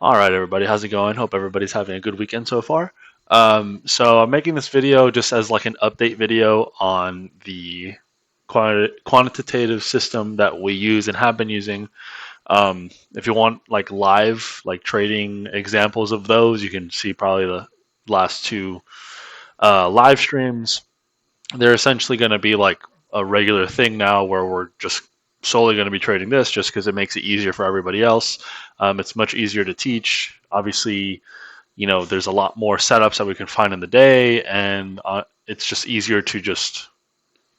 All right, everybody, how's it going? Hope everybody's having a good weekend so far. So I'm making this video just as like an update video on the quantitative system that we use and have been using. If you want like live like trading examples of those, you can see probably the last two live streams. They're essentially going to be like a regular thing now where we're just solely going to be trading this just because it makes it easier for everybody else. It's much easier to teach. Obviously, there's a lot more setups that we can find in the day, and it's just easier to just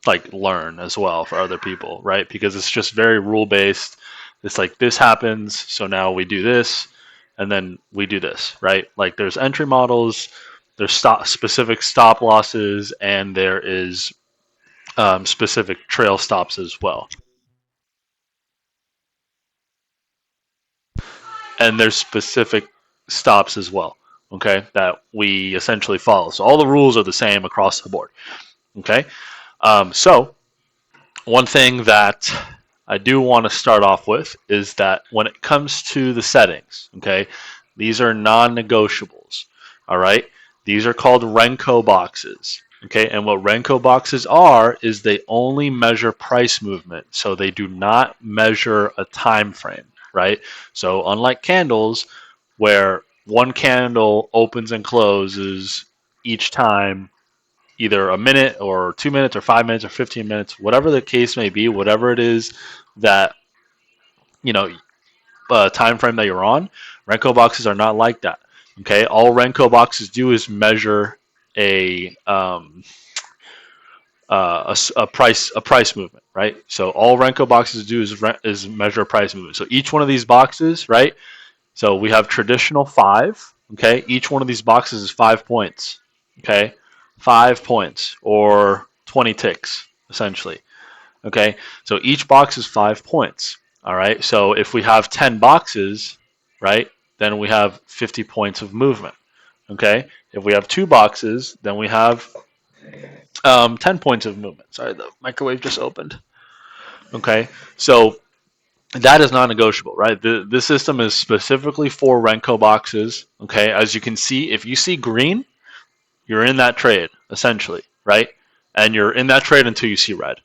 like learn as well for other people, right? Because it's just very rule based. It's like this happens, so now we do this, and then we do this, right? Like there's entry models, there's specific stop losses, and there is specific trail stops as well. And there's specific stops as well, okay, that we essentially follow. So all the rules are the same across the board, okay? So one thing that I do want to start off with is that when it comes to the settings, okay, these are non-negotiables, all right? These are called Renko boxes, okay? And what Renko boxes are is they only measure price movement, so they do not measure a time frame, right? So unlike candles, where one candle opens and closes each time either a minute or 2 minutes or 5 minutes or 15 minutes, whatever the case may be, whatever it is that you know time frame that you're on. Renko boxes are not like that. Okay, all Renko boxes do is measure a price movement, right? So all Renko boxes do is measure a price movement. So each one of these boxes, right? So we have traditional 5. Okay, each one of these boxes is 5 points. Okay, 5 points or 20 ticks essentially. Okay, so each box is 5 points. All right, so if we have 10 boxes, right, then we have 50 points of movement. Okay, if we have 2 boxes, then we have 10 points of movement. Sorry, the microwave just opened. Okay, so that is non-negotiable, right? This system is specifically for Renko boxes. Okay, as you can see, if you see green, you're in that trade essentially, right? And you're in that trade until you see red.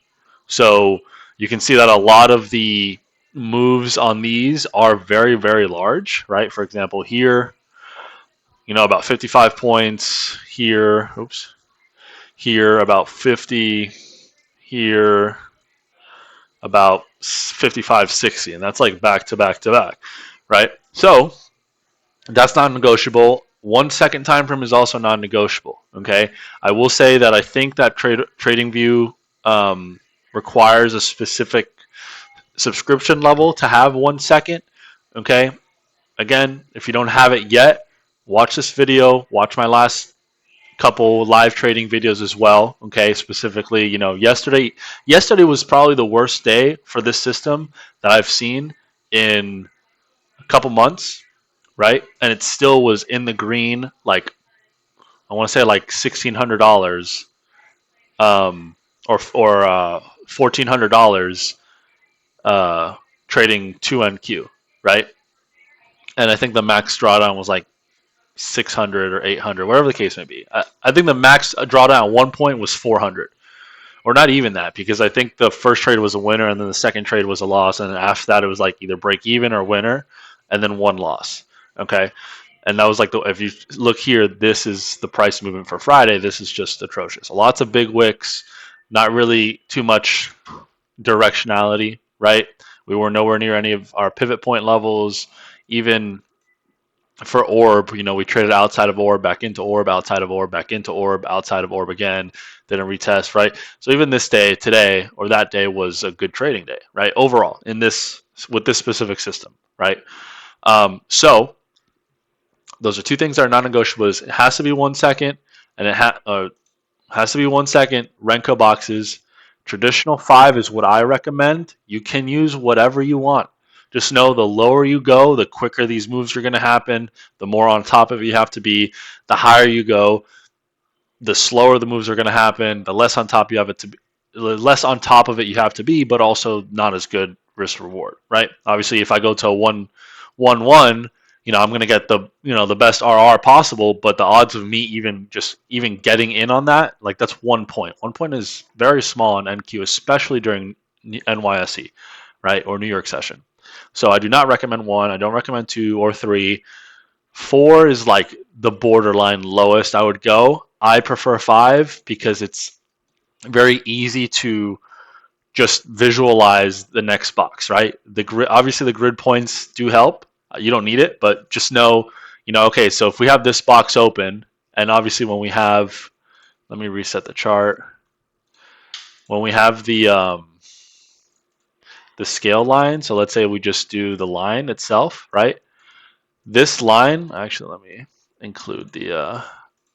So you can see that a lot of the moves on these are very, very large, right? For example, here, about 55 points. Here, oops, here about 50. Here about 55, 60, and that's like back to back to back, right? So that's non-negotiable. 1 second time frame is also non-negotiable. Okay, I will say that I think that TradingView requires a specific subscription level to have 1 second. Okay, again, if you don't have it yet, watch this video. Watch my last couple live trading videos as well. Okay, specifically, yesterday was probably the worst day for this system that I've seen in a couple months, right? And it still was in the green, like I want to say like $1,600, or $1,400, trading 2NQ, right? And I think the max drawdown was like 600 or 800, whatever the case may be. I think the max drawdown at one point was 400, or not even that, because I think the first trade was a winner and then the second trade was a loss, and then after that it was like either break even or winner, and then one loss. Okay, and that was like if you look here, this is the price movement for Friday. This is just atrocious. Lots of big wicks, not really too much directionality, right? We were nowhere near any of our pivot point levels. Even for orb, we traded outside of orb, back into orb, outside of orb, back into orb, outside of orb again, didn't retest, right? So even this day, today, or that day was a good trading day, right? Overall, with this specific system, right? So those are two things that are non-negotiable. It has to be 1 second, and it has to be 1 second. Renko boxes. Traditional 5 is what I recommend. You can use whatever you want. Just know the lower you go, the quicker these moves are going to happen, the more on top of it you have to be. The higher you go, the slower the moves are going to happen, the less on top you have it to be, less on top of it you have to be, but also not as good risk reward, right? Obviously, if I go to a 1-1-1, I'm going to get the the best RR possible, but the odds of me even getting in on that, like, that's 1 point. 1 point is very small on NQ, especially during NYSE, right, or New York session. So I do not recommend 1. I don't recommend 2 or 3. 4 is like the borderline lowest I would go. I prefer 5 because it's very easy to just visualize the next box, right? Obviously the grid points do help. You don't need it, but just know, okay, so if we have this box open, and obviously when we have, let me reset the chart. When we have the scale line, so let's say we just do the line itself, right? This line, actually, let me include the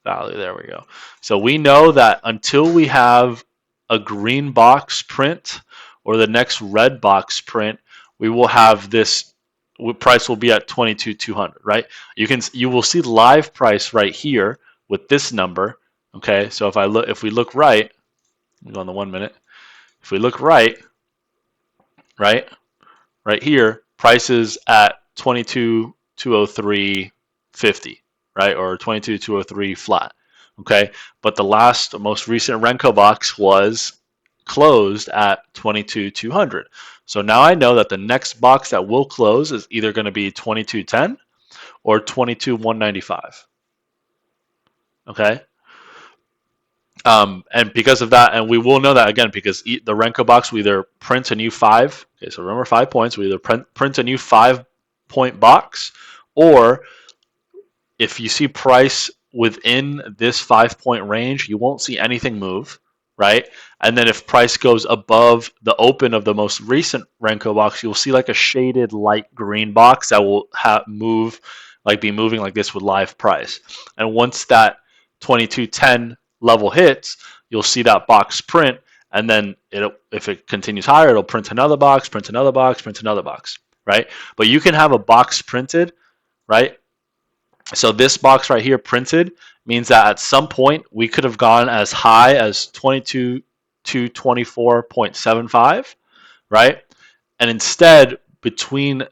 value. There we go. So we know that until we have a green box print or the next red box print, we will have this price will be at 22,200, right? You will see live price right here with this number. Okay, so if we look right, we go on the 1 minute. If we look right here, prices at 22,203.50, right, or 22,203 flat. Okay, but the most recent Renko box was closed at 22,200. So now I know that the next box that will close is either going to be 2210 or 22,195. Okay. And because of that, and we will know that again because the Renko box will either print a new 5. Okay, so remember 5 points. We either print a new 5-point box, or if you see price within this 5-point range, you won't see anything move, right? And then if price goes above the open of the most recent Renko box, you'll see like a shaded light green box that will be moving like this with live price. And once that 2210 level hits, you'll see that box print, and then if it continues higher, it'll print another box, print another box, print another box, right? But you can have a box printed, right? So this box right here printed means that at some point we could have gone as high as 22 to 24.75, right? And instead, between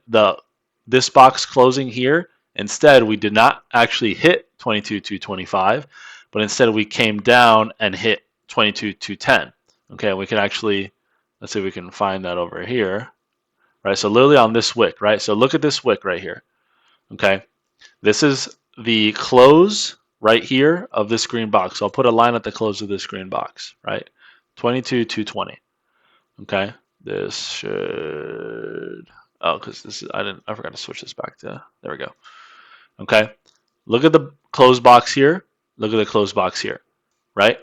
this box closing here, instead we did not actually hit 22,225, but instead we came down and hit 22,210. Okay, we can actually, let's see if we can find that over here, right? So literally on this wick, right? So look at this wick right here. Okay, this is the close right here of this green box. So I'll put a line at the close of this green box, right? 22,220. Okay, this should, because this is, I forgot to switch this back to, there we go. Okay, look at the close box here. Look at the close box here, right?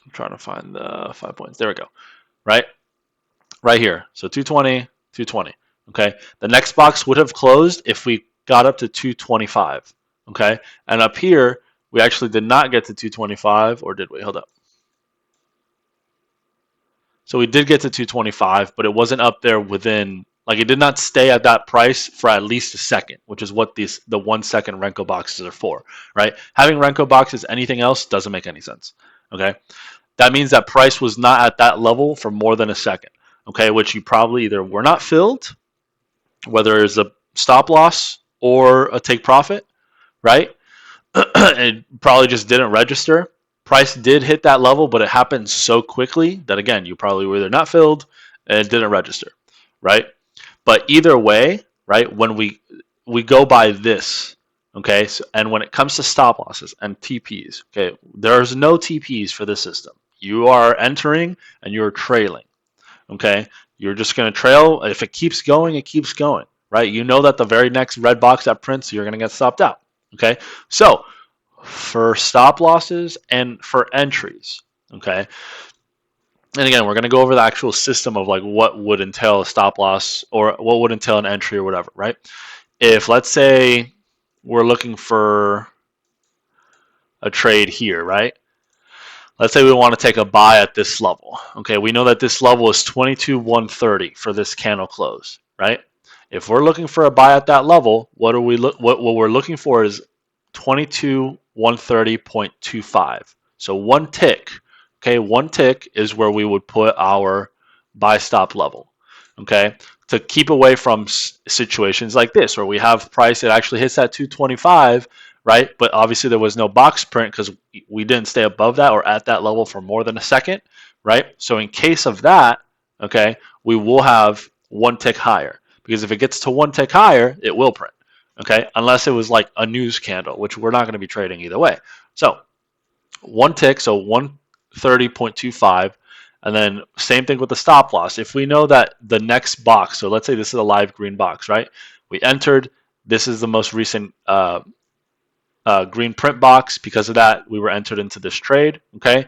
I'm trying to find the 5 points. There we go, right? Right here. So 220, 220. Okay, the next box would have closed if we got up to 225. Okay, and up here we actually did not get to 225, or did we? Hold up. So we did get to 225, but it wasn't up there within, like, it did not stay at that price for at least a second, which is what the 1 second Renko boxes are for, right? Having Renko boxes, anything else doesn't make any sense. Okay, that means that price was not at that level for more than a second. Okay, which you probably either were not filled, whether it's a stop loss or a take profit, right? It probably just didn't register. Price did hit that level, but it happened so quickly that, again, you probably were either not filled and it didn't register, right? But either way, right, when we go by this, okay, so, and when it comes to stop losses and TPs, okay, there's no TPs for this system. You are entering and you're trailing, okay? You're just going to trail. If it keeps going, it keeps going, right? You know that the very next red box that prints, you're going to get stopped out, okay? So for stop losses and for entries, okay? And again, we're going to go over the actual system of like what would entail a stop loss or what would entail an entry or whatever, right? If, let's say, we're looking for a trade here, right? Let's say we want to take a buy at this level. Okay, we know that this level is 22,130 for this candle close, right? If we're looking for a buy at that level, what we're looking for is 22,130.25. So one tick, okay, one tick is where we would put our buy stop level. Okay, to keep away from situations like this where we have price that actually hits that 225, right? But obviously there was no box print because we didn't stay above that or at that level for more than a second, right? So in case of that, okay, we will have one tick higher, because if it gets to one tick higher, it will print, okay? Unless it was like a news candle, which we're not going to be trading either way. So one tick, so 130.25. And then same thing with the stop loss. If we know that the next box, so let's say this is a live green box, right? We entered, this is the most recent green print box. Because of that, we were entered into this trade, okay?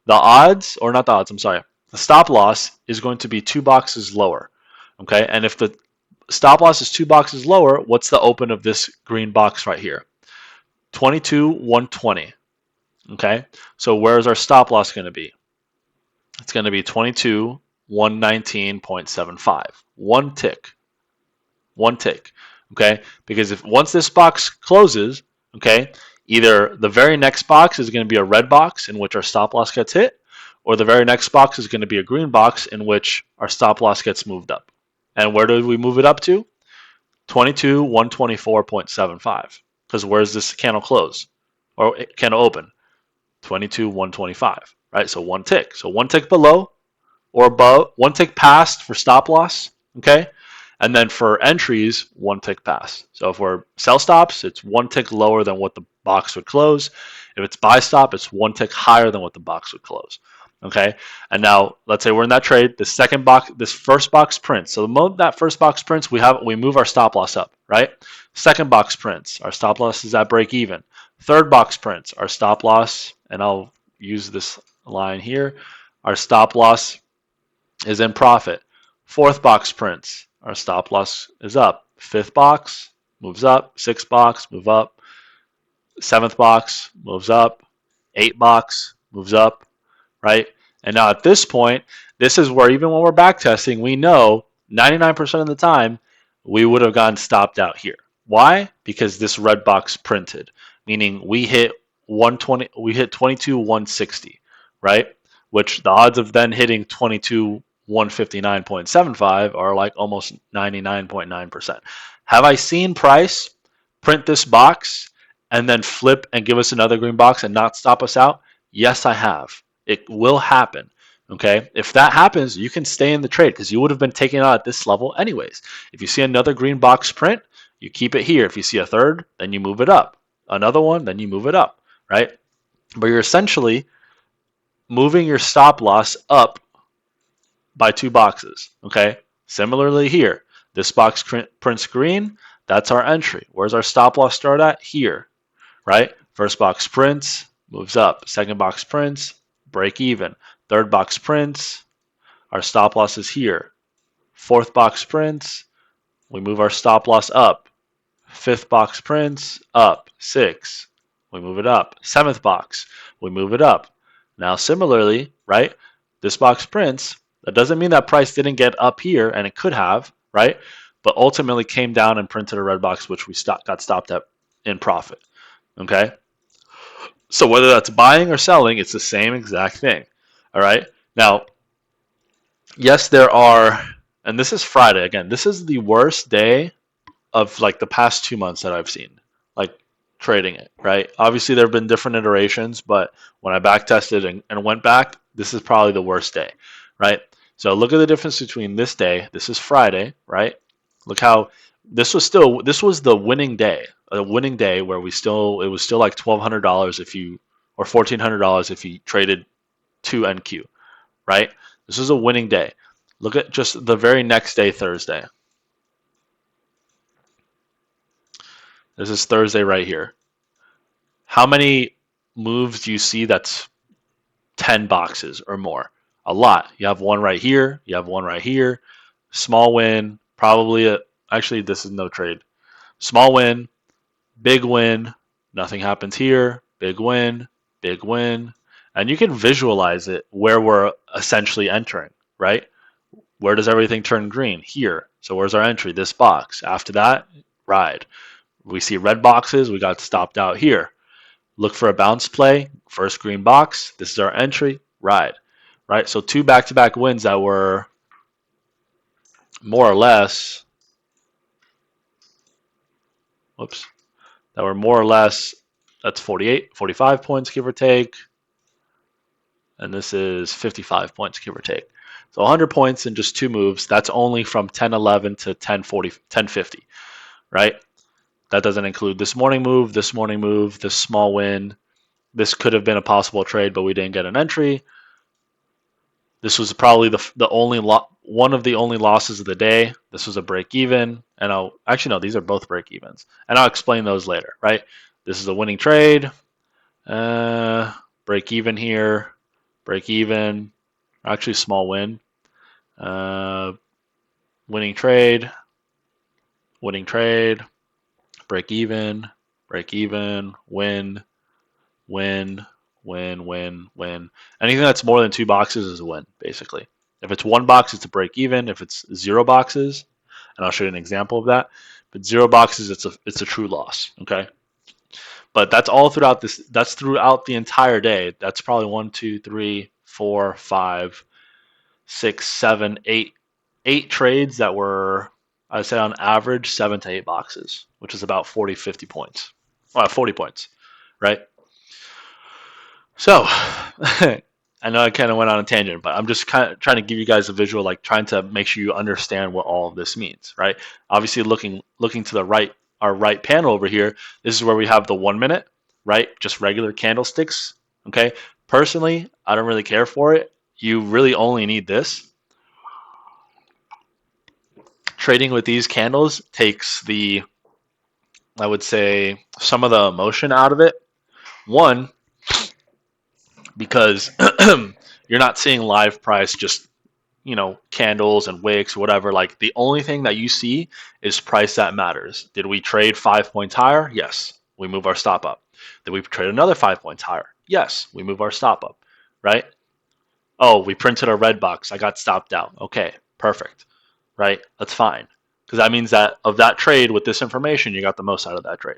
The odds, or not the odds, I'm sorry, the stop loss is going to be 2 boxes lower, okay? And if the stop loss is 2 boxes lower, what's the open of this green box right here? 22,120. Okay, so where's our stop loss going to be? It's going to be 22,119.75. One tick. One tick. Okay, because if once this box closes, okay, either the very next box is going to be a red box in which our stop loss gets hit, or the very next box is going to be a green box in which our stop loss gets moved up. And where do we move it up to? 22,124.75. Because where's this candle close? Or candle open? 22,125, right? So one tick. So one tick below or above, one tick past for stop loss, okay? And then for entries, one tick past. So if we're sell stops, it's one tick lower than what the box would close. If it's buy stop, it's one tick higher than what the box would close. Okay, and now let's say we're in that trade. The second box, this first box prints. So the moment that first box prints, we move our stop loss up, right? Second box prints, our stop loss is at break even. Third box prints, our stop loss, and I'll use this line here. Our stop loss is in profit. Fourth box prints, our stop loss is up. Fifth box moves up. Sixth box move up. Seventh box moves up. Eighth box moves up, right? And now at this point, this is where even when we're back testing, we know 99% of the time we would have gotten stopped out here. Why? Because this red box printed, meaning we hit 120, we hit 22,160, right? Which the odds of then hitting 22,159.75 are like almost 99.9%. Have I seen price print this box and then flip and give us another green box and not stop us out? Yes, I have. It will happen. Okay, if that happens, you can stay in the trade because you would have been taken out at this level anyways. If you see another green box print, you keep it here. If you see a third, then you move it up. Another one, then you move it up, right? But you're essentially moving your stop loss up by 2 boxes. Okay, similarly here, this box prints green, that's our entry. Where's our stop loss start at? Here, right? First box prints, moves up. Second box prints, break even. Third box prints, our stop loss is here. Fourth box prints, we move our stop loss up. Fifth box prints, up. 6, we move it up. Seventh box, we move it up. Now similarly, right, this box prints, that doesn't mean that price didn't get up here, and it could have, right, but ultimately came down and printed a red box, which we got stopped at in profit. Okay, so whether that's buying or selling, it's the same exact thing. All right. Now, yes, there are, and this is Friday again. This is the worst day of like the past 2 months that I've seen, like trading it. Right. Obviously, there have been different iterations, but when I back tested and went back, this is probably the worst day. Right. So look at the difference between this day. This is Friday. Right. Look how this was the winning day. A winning day where it was still like $1,200 if you, or $1,400 if you traded 2 NQ, right? This is a winning day. Look at just the very next day, Thursday. This is Thursday right here. How many moves do you see that's 10 boxes or more? A lot. You have one right here. You have one right here. Small win. Probably actually, this is no trade. Small win. Big win. Nothing happens here. Big win. Big win. And you can visualize it where we're essentially entering, right? Where does everything turn green? Here. So where's our entry? This box. After that, ride. We see red boxes. We got stopped out here. Look for a bounce play. First green box. This is our entry. Ride. Right? So 2 back-to-back wins that were more or less, whoops, that were more or less, that's 48, 45 points, give or take. And this is 55 points, give or take. So 100 points in just two moves. That's only from 1011 to 1040, 1050, right? That doesn't include this morning move, this small win. This could have been a possible trade, but we didn't get an entry. This was probably the only one of the only losses of the day. This was a break even, and I'll actually no, these are both break evens, and I'll explain those later, right? This is a winning trade, break even here, break even, actually small win, winning trade, break even, win, win, win. Anything that's more than two boxes is a win, basically. If it's one box, it's a break even. If it's zero boxes, and I'll show you an example of that. But zero boxes, it's a true loss. Okay. But that's all throughout this. That's throughout the entire day. That's probably 1, 2, 3, 4, 5, 6, 7, 8, 8 trades that were, I'd say on average, 7 to 8 boxes, which is about 40, 50 points. 40 points, right? So, I know I kind of went on a tangent, but I'm just kind of trying to give you guys a visual, like trying to make sure you understand what all of this means, right? Obviously, looking to the right, our right panel over here, this is where we have the 1 minute, right? Just regular candlesticks, okay? Personally, I don't really care for it. You really only need this. Trading with these candles takes the, I would say, some of the emotion out of it. One, because you're not seeing live price, just candles and wicks, whatever. Like the only thing that you see is price that matters. Did we trade 5 points higher? Yes, we move our stop up. Did we trade another 5 points higher? Yes, we move our stop up, right? Oh, we printed a red box, I got stopped out. Okay, perfect, right? That's fine, because that means that of that trade with this information, you got the most out of that trade.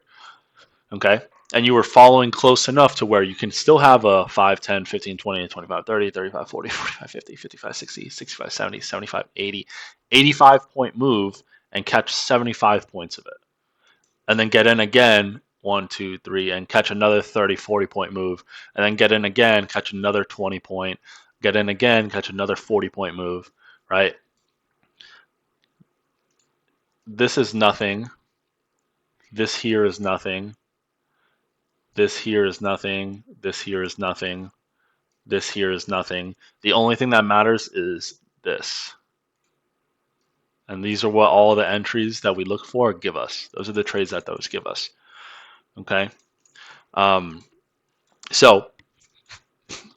Okay, and you were following close enough to where you can still have a 5, 10, 15, 20, 25, 30, 35, 40, 45, 50, 55, 60, 65, 70, 75, 80, 85 point move and catch 75 points of it. And then get in again, 1, 2, 3, and catch another 30, 40 point move. And then get in again, catch another 20 point, get in again, catch another 40 point move, right? This is nothing. This here is nothing. This here is nothing. This here is nothing. This here is nothing. The only thing that matters is this. And these are what all the entries that we look for give us. Those are the trades that those give us. Okay. So,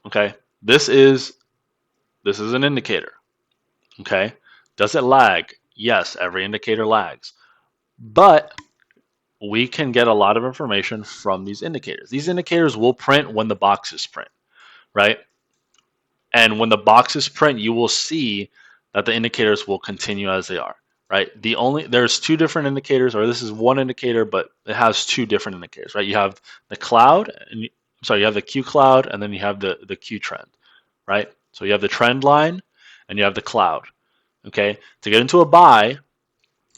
okay, this is an indicator. Okay. Does it lag? Yes, every indicator lags. But we can get a lot of information from these indicators. These indicators will print when the boxes print, right? And when the boxes print, you will see that the indicators will continue as they are, right? There's two different indicators, or this is one indicator, but it has two different indicators, right? You have the cloud, you have the Q cloud, and then you have the Q trend, right? So you have the trend line, and you have the cloud. Okay, to get into a buy,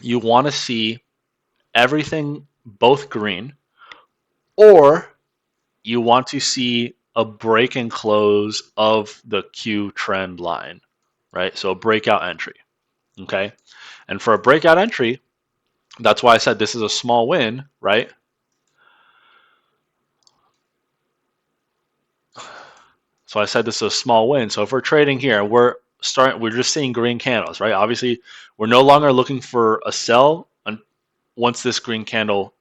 you want to see everything both green, or you want to see a break and close of the Q trend line, right? So a breakout entry, okay? And for a breakout entry, that's why I said this is a small win, right? So I said this is a small win. So if we're trading here, we're just seeing green candles, right? Obviously, we're no longer looking for a sell once this green candle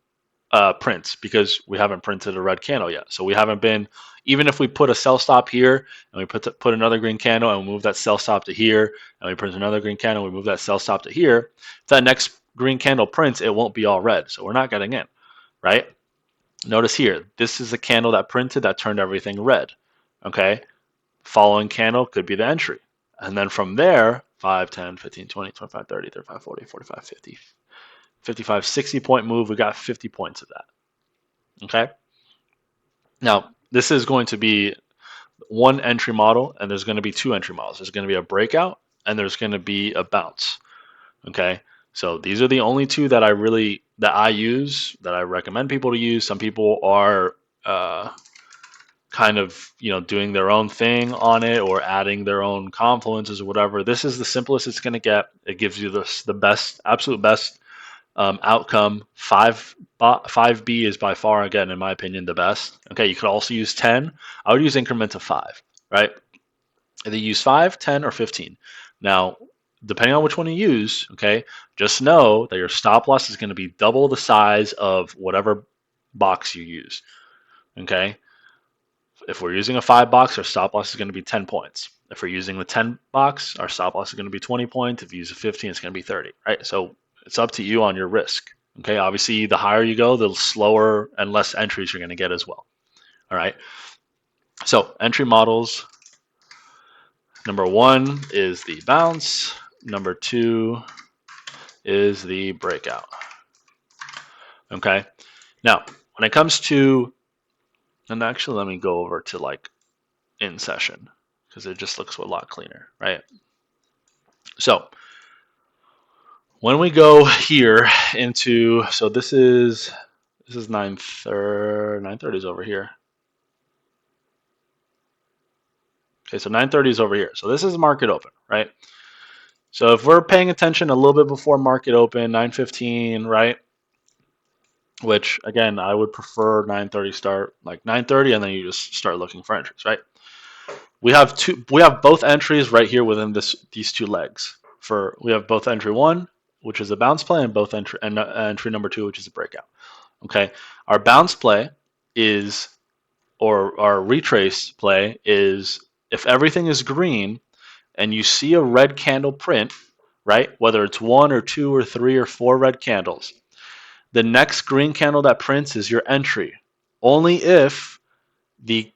prints, because we haven't printed a red candle yet. So we haven't been, even if we put a sell stop here and we put another green candle and we move that sell stop to here and we print another green candle, we move that sell stop to here, if that next green candle prints, it won't be all red. So we're not getting in, right? Notice here, this is a candle that printed that turned everything red, okay? Following candle could be the entry. And then from there, 5, 10, 15, 20, 25, 30, 35, 40, 45, 50, 55, 60 point move, we got 50 points of that. Okay. Now, this is going to be one entry model, and there's going to be two entry models. There's going to be a breakout, and there's going to be a bounce. Okay, so these are the only two that I use, that I recommend people to use. Some people are kind of doing their own thing on it or adding their own confluences or whatever. This is the simplest it's going to get. It gives you the best, absolute best outcome. 5B is by far, again, in my opinion, the best. Okay, you could also use 10. I would use increments of 5, right? Either use 5, 10, or 15. Now, depending on which one you use, okay, just know that your stop loss is going to be double the size of whatever box you use. Okay, if we're using a 5 box, our stop loss is going to be 10 points. If we're using the 10 box, our stop loss is going to be 20 points. If you use a 15, it's going to be 30, right? So it's up to you on your risk. Okay, obviously, the higher you go, the slower and less entries you're going to get as well. All right, so entry models. Number 1 is the bounce. Number 2 is the breakout. Okay, now when it comes to, and actually let me go over to like in session because it just looks a lot cleaner, right? So when we go here into, so this is 9:30 is over here. Okay, so 9:30 is over here. So this is market open, right? So if we're paying attention a little bit before market open, 9:15, right? Which again, I would prefer 9:30 start, like 9:30, and then you just start looking for entries, right? We have both entries right here within these two legs. We have both entry 1, which is a bounce play, and both entry number 2, which is a breakout. Okay, our bounce play is, or our retrace play is, if everything is green and you see a red candle print, right? Whether it's 1 or 2 or 3 or 4 red candles, the next green candle that prints is your entry. Only if the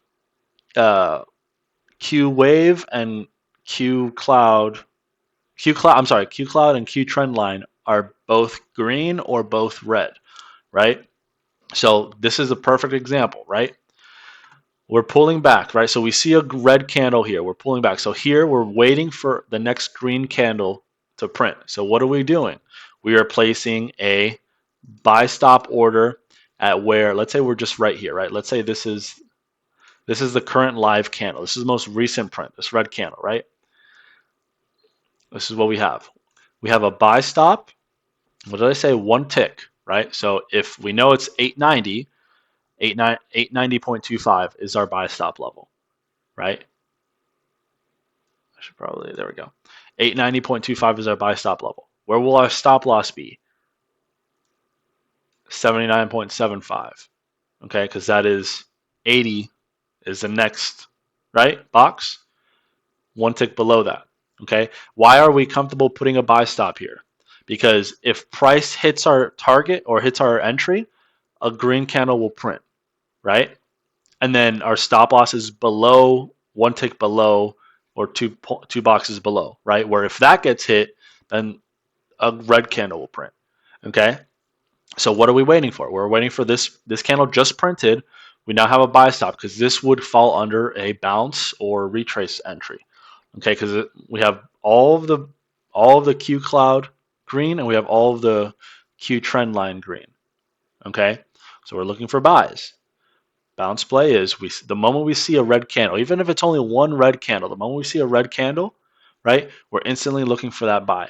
Q wave and Q cloud and Q trend line are both green or both red, right? So this is a perfect example, right? We're pulling back, right? So we see a red candle here. We're pulling back. So here we're waiting for the next green candle to print. So what are we doing? We are placing a buy stop order at where, let's say we're just right here, right? Let's say this is the current live candle. This is the most recent print, this red candle, right? This is what we have. We have a buy stop. What did I say? 1 tick, right? So if we know it's 890, 890.25 is our buy stop level, right? I should probably, there we go. 890.25 is our buy stop level. Where will our stop loss be? 79.75. Okay, because that is 80 is the next, right, box. 1 tick below that. Okay, why are we comfortable putting a buy stop here? Because if price hits our target or hits our entry, a green candle will print, right? And then our stop loss is below, 1 tick below, or two boxes below, right? Where if that gets hit, then a red candle will print. Okay, so what are we waiting for? We're waiting for this candle just printed. We now have a buy stop because this would fall under a bounce or retrace entry. Okay, because we have all of the Q cloud green and we have all of the Q trend line green. Okay, so we're looking for buys. Bounce play is the moment we see a red candle, even if it's only one red candle, the moment we see a red candle, right, we're instantly looking for that buy.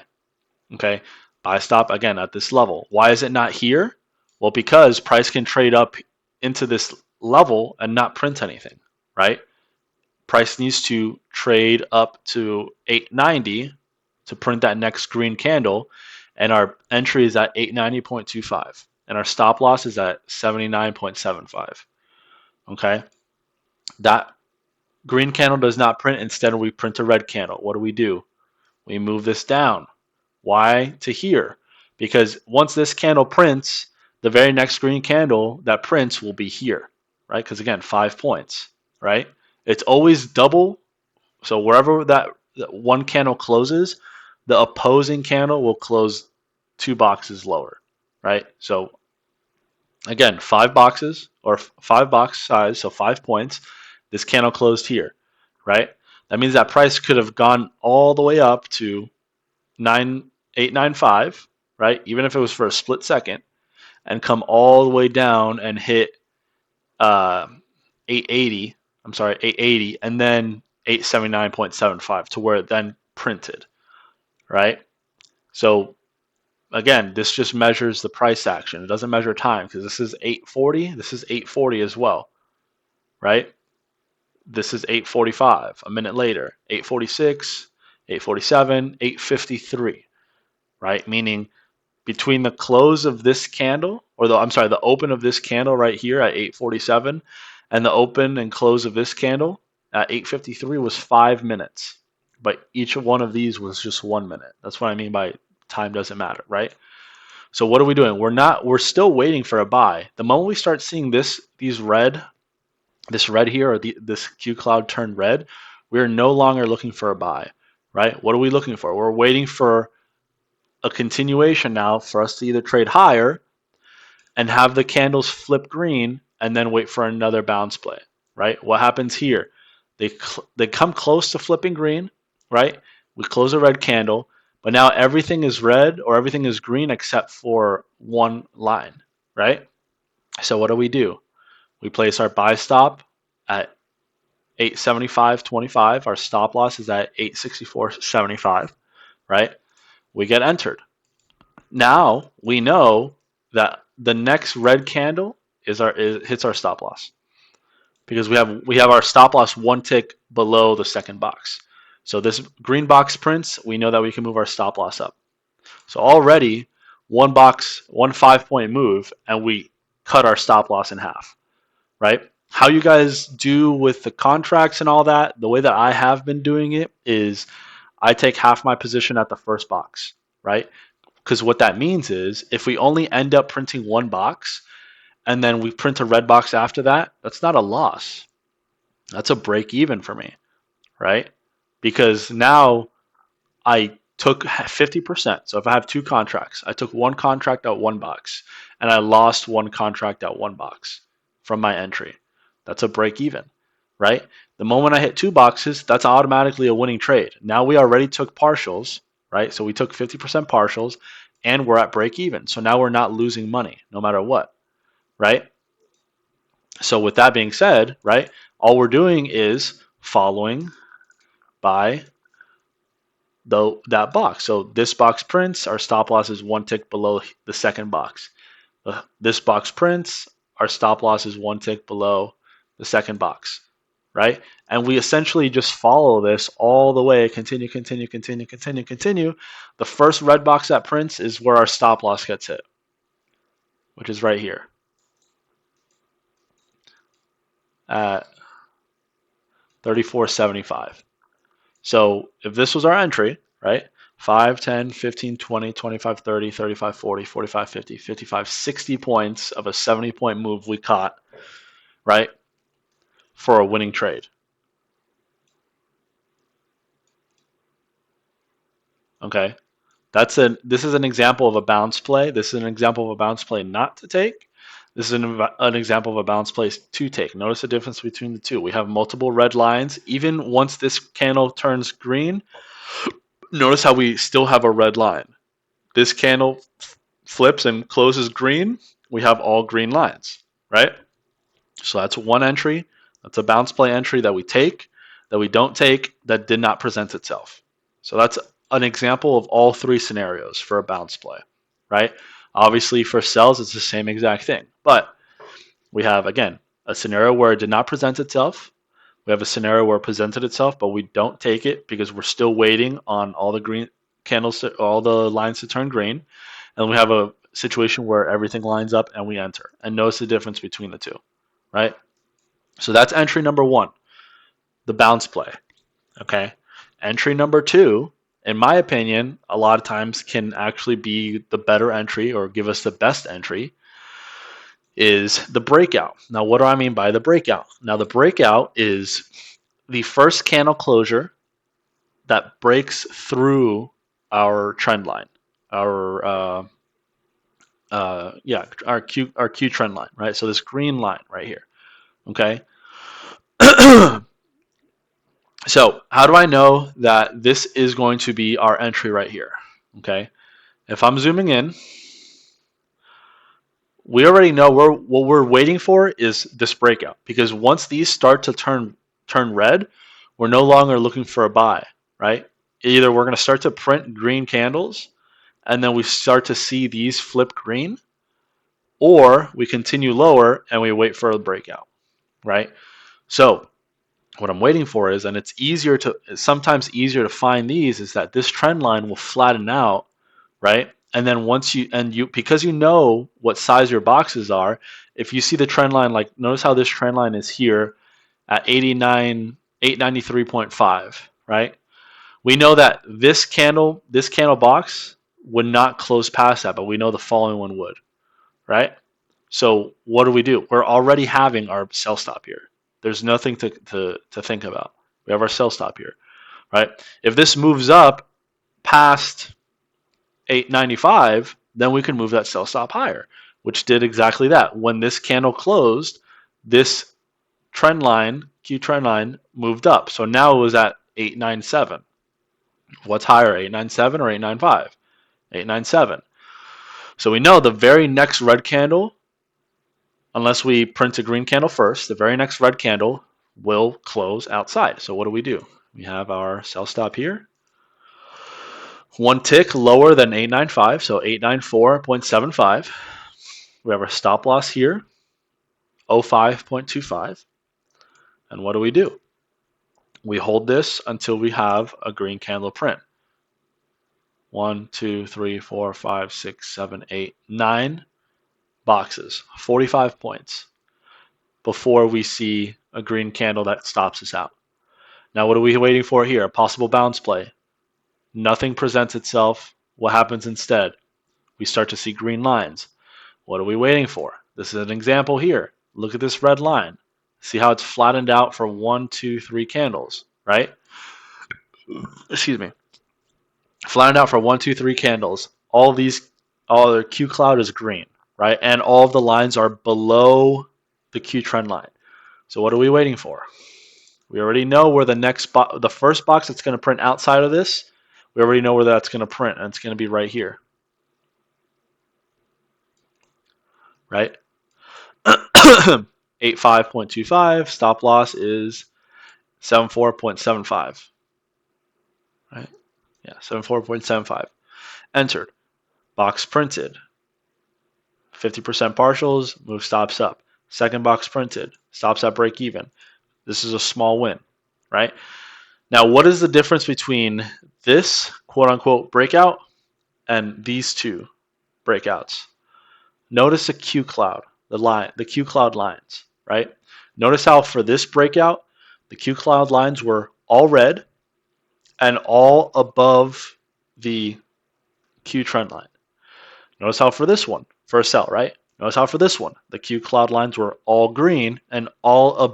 Okay, buy stop again at this level. Why is it not here? Well, because price can trade up into this level and not print anything, right? Price needs to trade up to 890 to print that next green candle, and our entry is at 890.25, and our stop loss is at 79.75. Okay, that green candle does not print. Instead, we print a red candle. What do? We move this down. Why to here? Because once this candle prints, the very next green candle that prints will be here, right? Because again, 5 points, right? It's always double. So wherever that one candle closes, the opposing candle will close 2 boxes lower, right? So again, 5 boxes or 5 box size, so 5 points. This candle closed here, right? That means that price could have gone all the way up to 9 895, right? Even if it was for a split second, and come all the way down and hit 880. I'm sorry, 880, and then 879.75 to where it then printed, right? So again, this just measures the price action. It doesn't measure time because this is 840. This is 840 as well, right? This is 845. A minute later, 846, 847, 853, right? Meaning between the close of this candle, or the open of this candle right here at 847, and the open and close of this candle at 853 was 5 minutes. But each one of these was just 1 minute. That's what I mean by time doesn't matter, right? So what are we doing? We're still waiting for a buy. The moment we start seeing this red here, or this Q cloud turn red, we're no longer looking for a buy, right? What are we looking for? We're waiting for a continuation now for us to either trade higher and have the candles flip green and then wait for another bounce play, right? What happens here? They come close to flipping green, right? We close a red candle, but now everything is red or everything is green except for one line, right? So what do? We place our buy stop at 875.25. Our stop loss is at 864.75, right? We get entered. Now we know that the next red candle hits our stop loss because we have our stop loss one tick below the second box. So this green box prints, we know that we can move our stop loss up. So already one 5-point move, and we cut our stop loss in half, right? How you guys do with the contracts and all that, the way that I have been doing it is I take half my position at the first box, right? Because what that means is if we only end up printing one box and then we print a red box after that, that's not a loss. That's a break even for me, right? Because now I took 50%. So if I have two contracts, I took one contract at one box and I lost one contract at one box from my entry. That's a break even, right? The moment I hit two boxes, that's automatically a winning trade. Now we already took partials, right? So we took 50% partials and we're at break even. So now we're not losing money no matter what, right? So with that being said, right, all we're doing is following by that box. So this box prints, our stop loss is one tick below the second box. This box prints, our stop loss is one tick below the second box, right? And we essentially just follow this all the way, continue. The first red box that prints is where our stop loss gets hit, which is right here at 34.75. So if this was our entry, right? 5, 10, 15, 20, 25, 30, 35, 40, 45, 50, 55, 60 points of a 70-point move we caught, right? For a winning trade. Okay. This is an example of a bounce play. This is an example of a bounce play not to take. This is an example of a bounce play to take. Notice the difference between the two. We have multiple red lines. Even once this candle turns green, notice how we still have a red line. This candle flips and closes green, we have all green lines, right? So that's one entry. That's a bounce play entry that we take, that we don't take, that did not present itself. So that's an example of all three scenarios for a bounce play, right? Obviously for sells, it's the same exact thing. But we have, again, a scenario where it did not present itself. We have a scenario where it presented itself, but we don't take it because we're still waiting on all the green candles, all the lines to turn green. And we have a situation where everything lines up and we enter. And notice the difference between the two, right? So that's entry number one, the bounce play, okay? Entry number two, in my opinion, a lot of times can actually be the better entry or give us the best entry, is the breakout. Now, what do I mean by the breakout? Now, the breakout is the first candle closure that breaks through our trend line, our Q trend line, right? So this green line right here, okay? So how do I know that this is going to be our entry right here, okay? If I'm zooming in, we already know what we're waiting for is this breakout, because once these start to turn red, we're no longer looking for a buy, right? Either we're going to start to print green candles and then we start to see these flip green, or we continue lower and we wait for a breakout, right? So what I'm waiting for is, and it's sometimes easier to find these, is that this trend line will flatten out, right? And then because you know what size your boxes are, if you see the trend line, like notice how this trend line is here at 893.5, right? We know that this candle box would not close past that, but we know the following one would, right? So what do? We're already having our sell stop here. There's nothing to think about. We have our sell stop here, right? If this moves up past 895, then we can move that sell stop higher, which did exactly that. When this candle closed, this trend line, Q trend line, moved up. So now it was at 897. What's higher, 897 or 895? 897. So we know the very next red candle, unless we print a green candle first, the very next red candle will close outside. So what do? We have our sell stop here. One tick lower than 895, so 894.75. We have our stop loss here, 05.25. And what do? We hold this until we have a green candle print. 1, 2, 3, 4, 5, 6, 7, 8, 9 boxes, 45 points before we see a green candle that stops us out. Now, what are we waiting for here? A possible bounce play. Nothing presents itself. What happens instead? We start to see green lines. What are we waiting for? This is an example here. Look at this red line. See how it's flattened out for 1, 2, 3 candles, right? Excuse me. Flattened out for 1, 2, 3 candles. All the Q cloud is green, right? And all of the lines are below the Q trend line. So what are we waiting for? We already know where the first box that's going to print outside of this, we already know where that's going to print, and it's going to be right here, right? 85.25, stop loss is 74.75, right? Yeah, 74.75. Entered. Box printed. 50% partials, move stops up. Second box printed, stops at break even. This is a small win, right? Now, what is the difference between this quote unquote breakout and these two breakouts? Notice the Q cloud, the Q cloud lines, right? Notice how for this breakout, the Q cloud lines were all red and all above the Q trend line. Notice how for this one, for a sell, right? Notice how for this one, the Q cloud lines were all green and all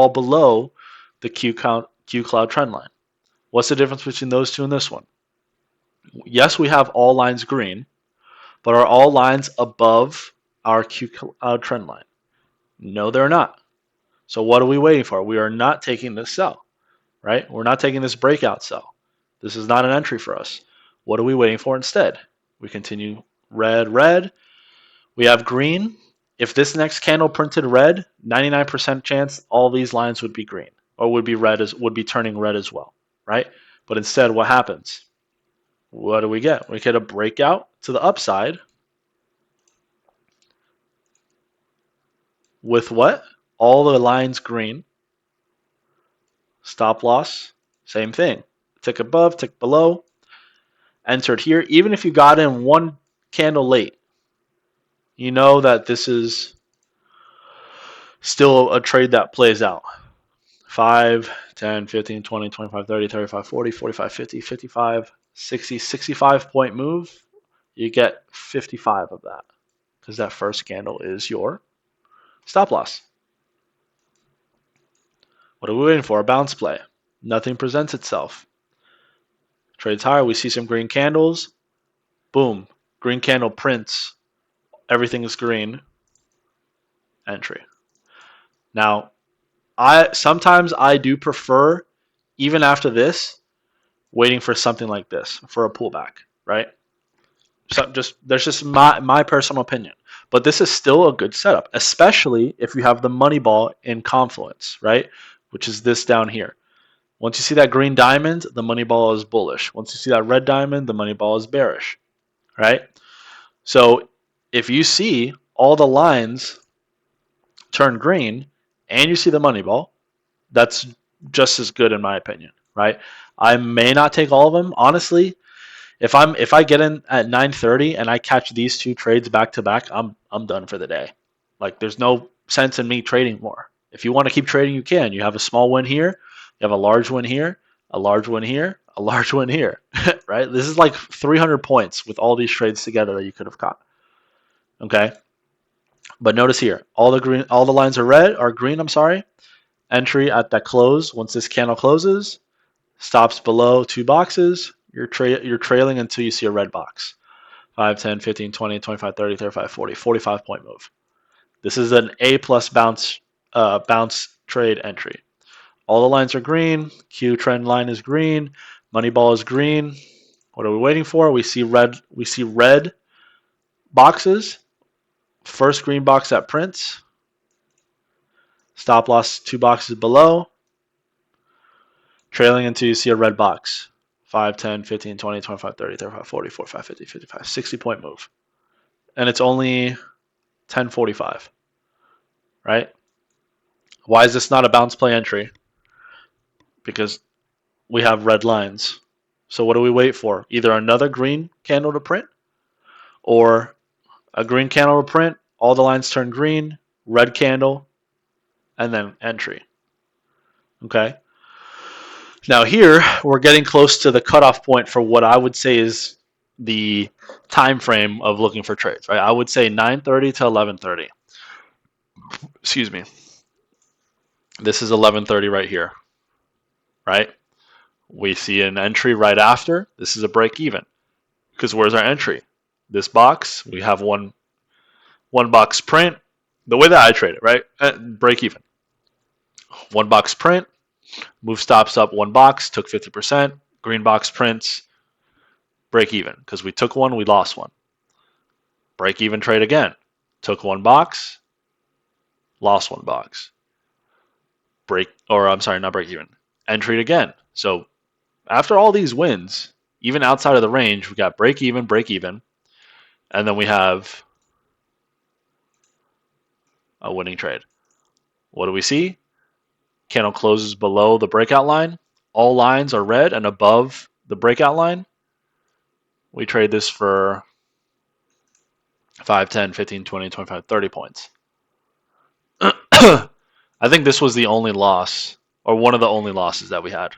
below the Q cloud trend line. What's the difference between those two and this one? Yes, we have all lines green, but are all lines above our Q cloud trend line? No, they're not. So what are we waiting for? We are not taking this sell, right? We're not taking this breakout sell. This is not an entry for us. What are we waiting for instead? We continue red, red. We have green. If this next candle printed red, 99% chance all these lines would be green or would be turning red as well, right? But instead, what happens? What do we get? We get a breakout to the upside with what? All the lines green. Stop loss, same thing. Tick above, tick below. Entered here. Even if you got in one candle late, you know that this is still a trade that plays out. 5, 10, 15, 20, 25, 30, 35, 40, 45, 50, 55, 60, 65 point move. You get 55 of that because that first candle is your stop loss. What are we waiting for? A bounce play. Nothing presents itself. Trades higher. We see some green candles. Boom. Green candle prints. Everything is green. Entry. Now, sometimes I do prefer, even after this, waiting for something like this, for a pullback, right? That's just my personal opinion. But this is still a good setup, especially if you have the money ball in confluence, right? Which is this down here. Once you see that green diamond, the money ball is bullish. Once you see that red diamond, the money ball is bearish, right? So if you see all the lines turn green and you see the money ball, that's just as good in my opinion, right? I may not take all of them. Honestly, if I get in at 9:30 and I catch these two trades back to back, I'm done for the day. Like there's no sense in me trading more. If you want to keep trading, you can. You have a small win here, you have a large win here, a large win here, a large win here, right? This is like 300 points with all these trades together that you could have caught. Okay? But notice here, all the lines are green, I'm sorry. Entry at that close, once this candle closes, stops below two boxes, you're trailing until you see a red box. 5, 10, 15, 20, 25, 30, 35, 40, 45 point move. This is an A plus bounce trade entry. All the lines are green. Q trend line is green. Money ball is green. What are we waiting for? We see red boxes. First green box that prints. Stop loss 2 boxes below. Trailing until you see a red box. 5, 10, 15, 20, 25, 30, 35, 40, 45, 50, 55, 60 point move. And it's only 10:45, right? Why is this not a bounce play entry? Because we have red lines. So what do we wait for? Either another green candle to print or a green candle to print, all the lines turn green, red candle, and then entry. Okay? Now here, we're getting close to the cutoff point for what I would say is the time frame of looking for trades, right? I would say 9:30 to 11:30. Excuse me. This is 11:30 right here, right? We see an entry right after. This is a break even. Because where's our entry? This box, we have one box print. The way that I trade it, right? Break even. One box print, move stops up one box, took 50%. Green box prints, break even. Because we took one, we lost one. Break even trade again. Took one box, lost one box. Not break even. Entry again. So after all these wins, even outside of the range, we got break even, and then we have a winning trade. What do we see? Candle closes below the breakout line. All lines are red and above the breakout line. We trade this for 5, 10, 15, 20, 25, 30 points. I think this was the only loss, or one of the only losses that we had.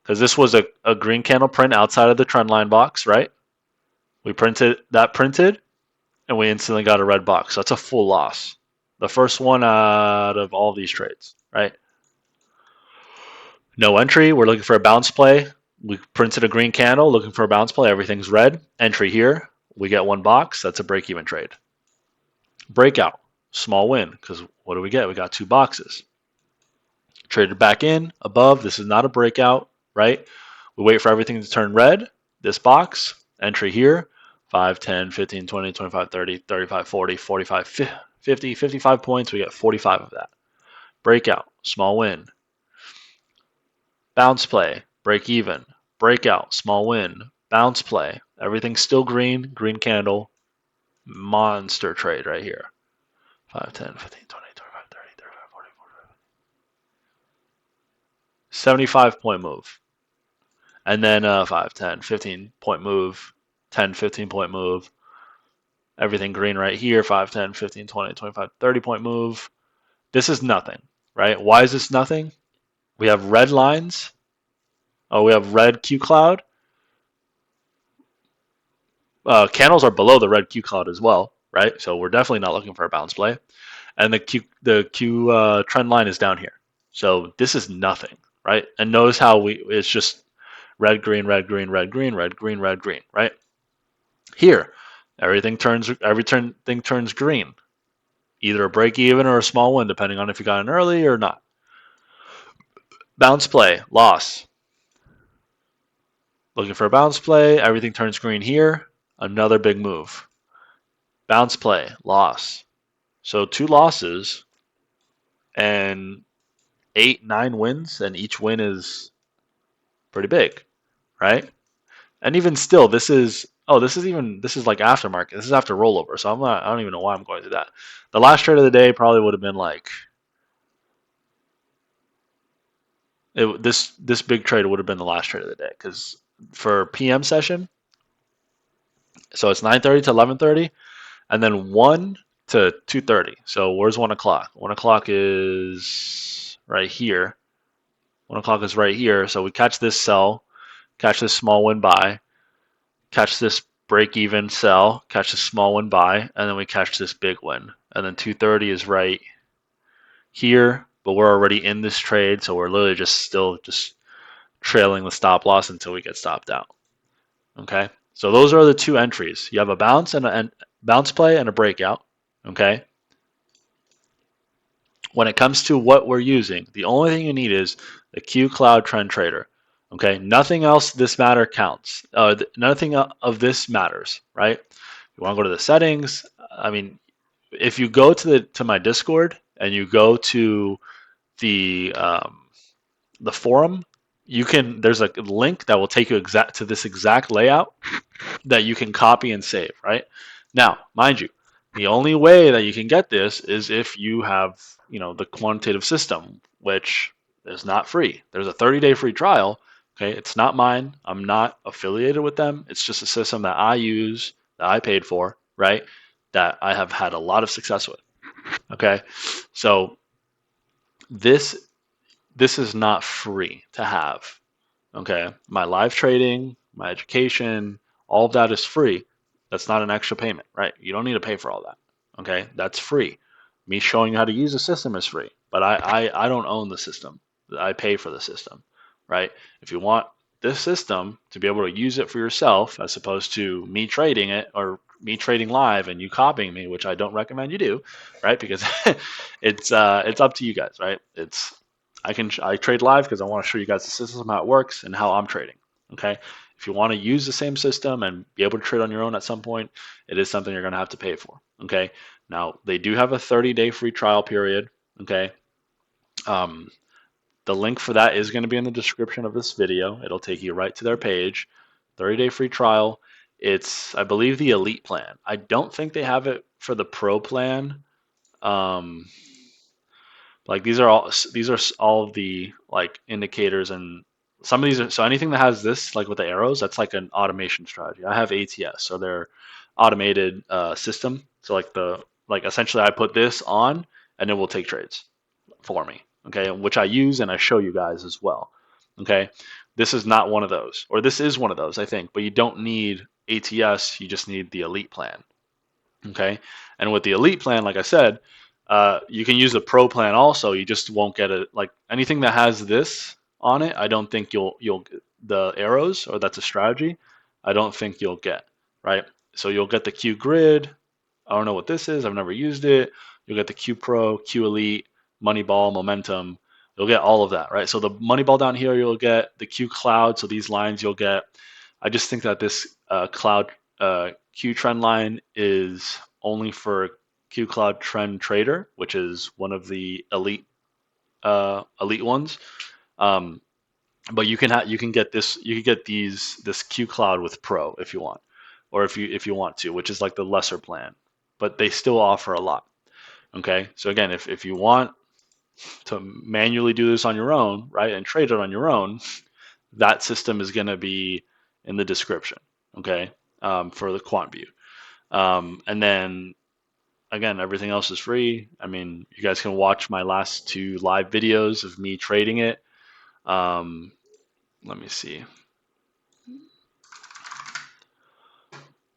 Because this was a green candle print outside of the trend line box, right? We printed, and we instantly got a red box. So that's a full loss. The first one out of all these trades, right? No entry. We're looking for a bounce play. We printed a green candle, looking for a bounce play. Everything's red. Entry here. We get one box. That's a break-even trade. Breakout. Small win. Because what do we get? We got two boxes. Traded back in. Above. This is not a breakout, right? We wait for everything to turn red. This box. Entry here. 5, 10, 15, 20, 25, 30, 35, 40, 45, 50, 55 points. We get 45 of that. Breakout. Small win. Bounce play, break even, breakout, small win, bounce play. Everything's still green, green candle, monster trade right here. 5, 10, 15, 20, 25, 30, 35, 40, 45. 75 point move. And then 5, 10, 15 point move, 10, 15 point move. Everything green right here, 5, 10, 15, 20, 25, 30 point move. This is nothing, right? Why is this nothing? We have red lines. Oh, we have red Q cloud. Candles are below the red Q cloud as well, right? So we're definitely not looking for a bounce play. And the Q trend line is down here. So this is nothing, right? And notice how it's just red, green, red, green, red, green, red, green, red, green, right? Here, everything turns green. Either a break even or a small win, depending on if you got in early or not. Bounce play, loss. Looking for a bounce play, everything turns green here. Another big move. Bounce play, loss. So 2 losses and 8, 9 wins, and each win is pretty big, right? And even still, this is like aftermarket. This is after rollover. So I don't even know why I'm going through that. The last trade of the day probably would have been like this big trade would have been the last trade of the day because for PM session, so it's 9:30 to 11:30, and then 1 to 2:30. So where's 1 o'clock? 1 o'clock is right here. 1 o'clock is right here. So we catch this sell, catch this small win buy, catch this break even sell, catch this small win buy, and then we catch this big win. And then 2:30 is right here, but we're already in this trade, so we're literally just trailing the stop loss until we get stopped out. Okay, so those are the 2 entries. You have a bounce and a bounce play and a breakout. Okay. When it comes to what we're using, the only thing you need is the Q Cloud Trend Trader. Okay, nothing else this matter counts. Nothing of this matters, right? You want to go to the settings. I mean, if you go to my Discord and you go to the forum, there's a link that will take you to this exact layout that you can copy and save, right? Now, mind you, the only way that you can get this is if you have, the quantitative system, which is not free. There's a 30-day free trial. Okay, it's not mine. I'm not affiliated with them. It's just a system that I use, that I paid for, right? That I have had a lot of success with. Okay, so this is not free to have. Okay, my live trading, my education, all of that is free. That's not an extra payment, right? You don't need to pay for all that. Okay, that's free. Me showing you how to use the system is free, but I don't own the system. I pay for the system, right? If you want this system to be able to use it for yourself, as opposed to me trading it or me trading live and you copying me, which I don't recommend you do, right? Because it's up to you guys, right? I trade live because I want to show you guys the system, how it works, and how I'm trading. Okay. If you want to use the same system and be able to trade on your own at some point, it is something you're going to have to pay for. Okay. Now they do have a 30-day free trial period. Okay. Um, the link for that is going to be in the description of this video. It'll take you right to their page. 30-day free trial. It's, I believe, the elite plan. I don't think they have it for the pro plan. Like these are all of the like indicators, and some of these are, so anything that has this like with the arrows, that's like an automation strategy. I have ATS, so they're automated system. So like essentially I put this on and it will take trades for me. Okay, which I use and I show you guys as well. Okay, this is not one of those, or this is one of those, I think, but you don't need ATS. You just need the elite plan. Okay, and with the elite plan, like I said, you can use the pro plan also. You just won't get it. Like anything that has this on it, I don't think you'll the arrows, or that's a strategy. I don't think you'll get, right. So you'll get the Q grid. I don't know what this is. I've never used it. You'll get the Q Pro, Q Elite, Moneyball, Momentum. You'll get all of that, right? So the Moneyball down here, you'll get the Q Cloud. So these lines you'll get. I just think that this Cloud Q trend line is only for Q Cloud Trend Trader, which is one of the elite ones. Um, but you can get this Q Cloud with Pro if you want, or if you want to, which is like the lesser plan, but they still offer a lot. Okay, so again, if you want to manually do this on your own, right, and trade it on your own, that system is going to be in the description. Okay, for the QuantView, and then again, everything else is free. I mean, you guys can watch my last 2 live videos of me trading it. Let me see.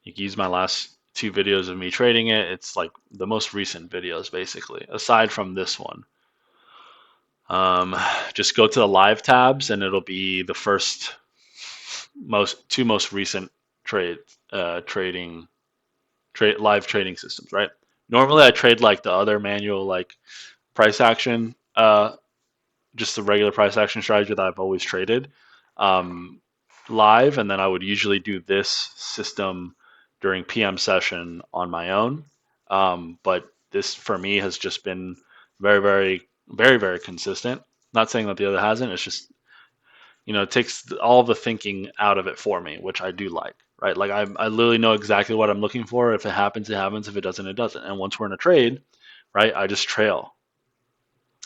You can use my last 2 videos of me trading it. It's like the most recent videos, basically, aside from this one. Just go to the live tabs, and it'll be the first 2 most recent live trading systems, right? Normally, I trade like the other manual, like price action, just the regular price action strategy that I've always traded live, and then I would usually do this system during PM session on my own. But this for me has just been very, very, very, very consistent. Not saying that the other hasn't. It's just, it takes all the thinking out of it for me, which I do like, right? Like I literally know exactly what I'm looking for. If it happens, it happens. If it doesn't, it doesn't. And once we're in a trade, right, I just trail.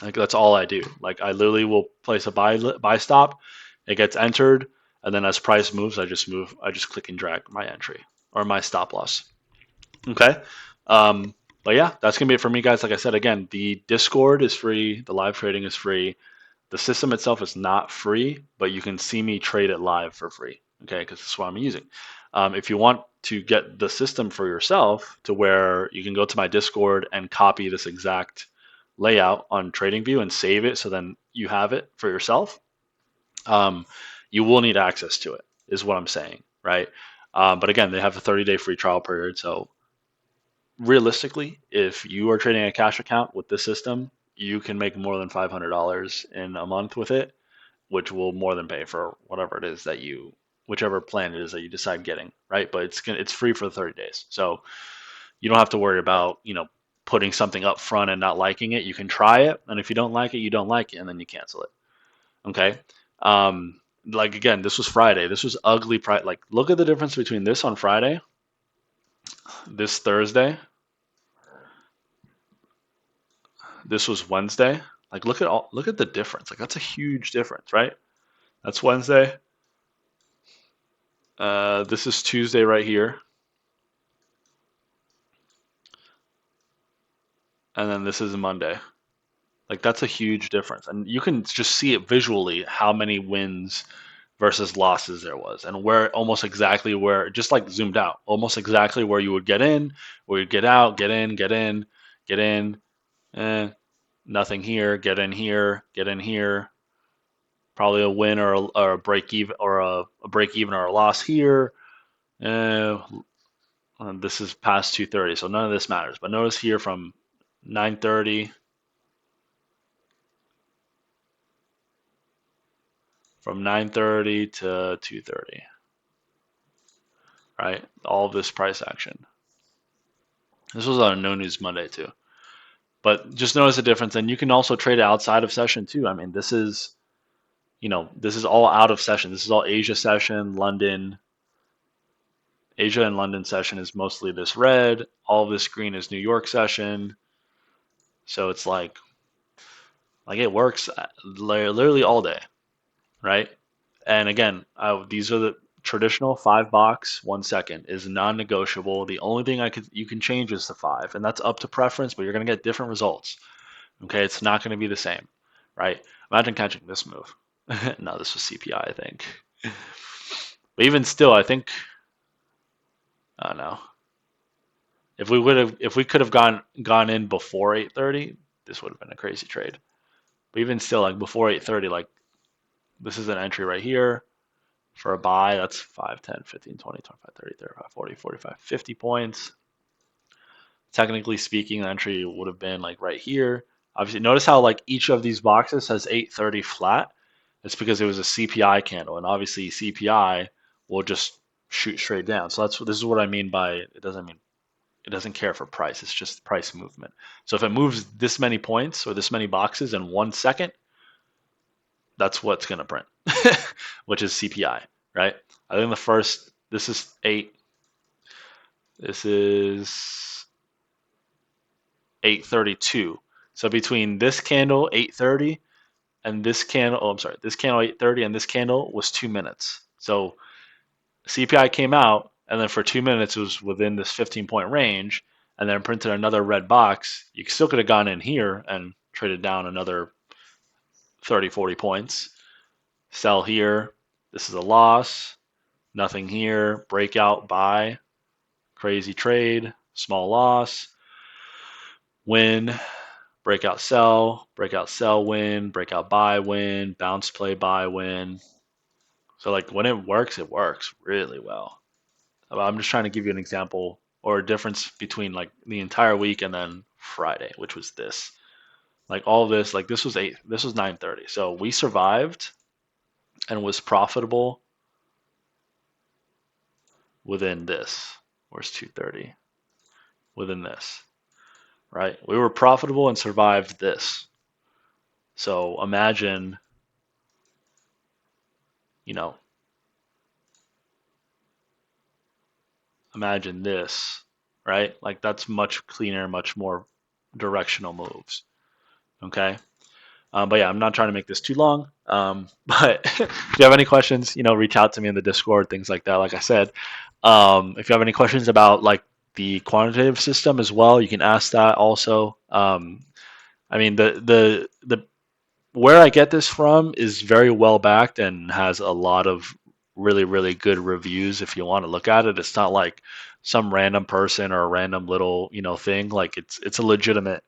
Like that's all I do. Like I literally will place a buy stop. It gets entered, and then as price moves, I just move. I just click and drag my entry or my stop loss. Okay. But yeah, that's gonna be it for me, guys. Like I said, again, the Discord is free. The live trading is free. The system itself is not free, but you can see me trade it live for free. Okay, because that's what I'm using. If you want to get the system for yourself to where you can go to my Discord and copy this exact layout on TradingView and save it so then you have it for yourself, you will need access to it, is what I'm saying, right? But again, they have a 30-day free trial period. So realistically, if you are trading a cash account with this system, you can make more than $500 in a month with it, which will more than pay for whatever it is that whichever plan it is that you decide getting, right? But it's free for 30 days. So you don't have to worry about, putting something up front and not liking it. You can try it, and if you don't like it, you don't like it, and then you cancel it. Okay. Like again, this was Friday. This was ugly. Like look at the difference between this on Friday, this Thursday, this was Wednesday. Like look at the difference. Like that's a huge difference, right? That's Wednesday. This is Tuesday right here, and then this is Monday. Like that's a huge difference, and you can just see it visually how many wins versus losses there was, and where almost exactly where, just like zoomed out, almost exactly where you would get in, where you'd get out, get in, get in, get in, eh, nothing here, get in here, get in here, probably a win or a break even or a break even or a loss here. Uh, this is past 2:30, so none of this matters. But notice here from 9:30, to 2:30, right? All of this price action. This was on a no news Monday too. But just notice the difference, and you can also trade outside of session too. I mean, this is, this is all out of session. This is all Asia session, London. Asia and London session is mostly this red. All of this green is New York session. So it's like it works literally all day, right? And again, these are the traditional 5 box 1 second is non-negotiable. The only thing you can change is the 5, and that's up to preference, but you're gonna get different results. Okay, it's not gonna be the same, right? Imagine catching this move. No, this was CPI, I think. But even still, I think, I don't know. If we could have gone in before 8:30, this would have been a crazy trade. But even still, like before 8:30, like this is an entry right here for a buy. That's 5, 10, 15, 20, 25, 30, 35, 40, 45, 50 points. Technically speaking, the entry would have been like right here. Obviously, notice how like each of these boxes has 8:30 flat. It's because it was a CPI candle, and obviously CPI will just shoot straight down. So this is what I mean by it doesn't care for price. It's just price movement. So if it moves this many points or this many boxes in 1 second, that's what's going to print, which is CPI, right? I think this is 8. This is 8:32. So between this candle 8:30 and this candle, oh, I'm sorry, this candle 8:30 and this candle was 2 minutes. So CPI came out, and then for 2 minutes it was within this 15-point range, and then printed another red box. You still could have gone in here and traded down another 30, 40 points. Sell here. This is a loss. Nothing here. Breakout, buy. Crazy trade. Small loss. Win. Breakout, sell. Breakout, sell, win. Breakout, buy, win. Bounce, play, buy, win. So like when it works really well. I'm just trying to give you an example or a difference between like the entire week and then Friday, which was this. Like all this, like this was 9:30. So we survived and was profitable within this. Where's 230? Within this, right? We were profitable and survived this. So imagine, you know, imagine this, right? Like that's much cleaner, much more directional moves. Okay. But yeah, I'm not trying to make this too long. But if you have any questions, reach out to me in the Discord, things like that. Like I said, if you have any questions about like the quantitative system as well, you can ask that also. I mean, the where I get this from is very well backed and has a lot of really, really good reviews. If you want to look at it, it's not like some random person or a random little, thing. Like it's a legitimate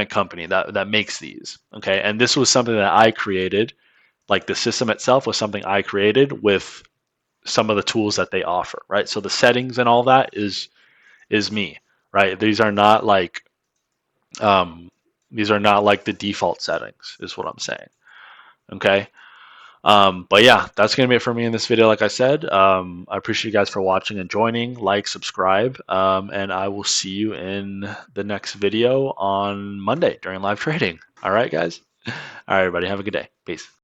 company that makes these. Okay. And this was something that I created. Like the system itself was something I created with some of the tools that they offer. Right. So the settings and all that is me. Right. Um, these are not like the default settings, is what I'm saying. Okay. But yeah, that's going to be it for me in this video. Like I said, I appreciate you guys for watching and joining. Like, subscribe, and I will see you in the next video on Monday during live trading. All right, guys. All right, everybody. Have a good day. Peace.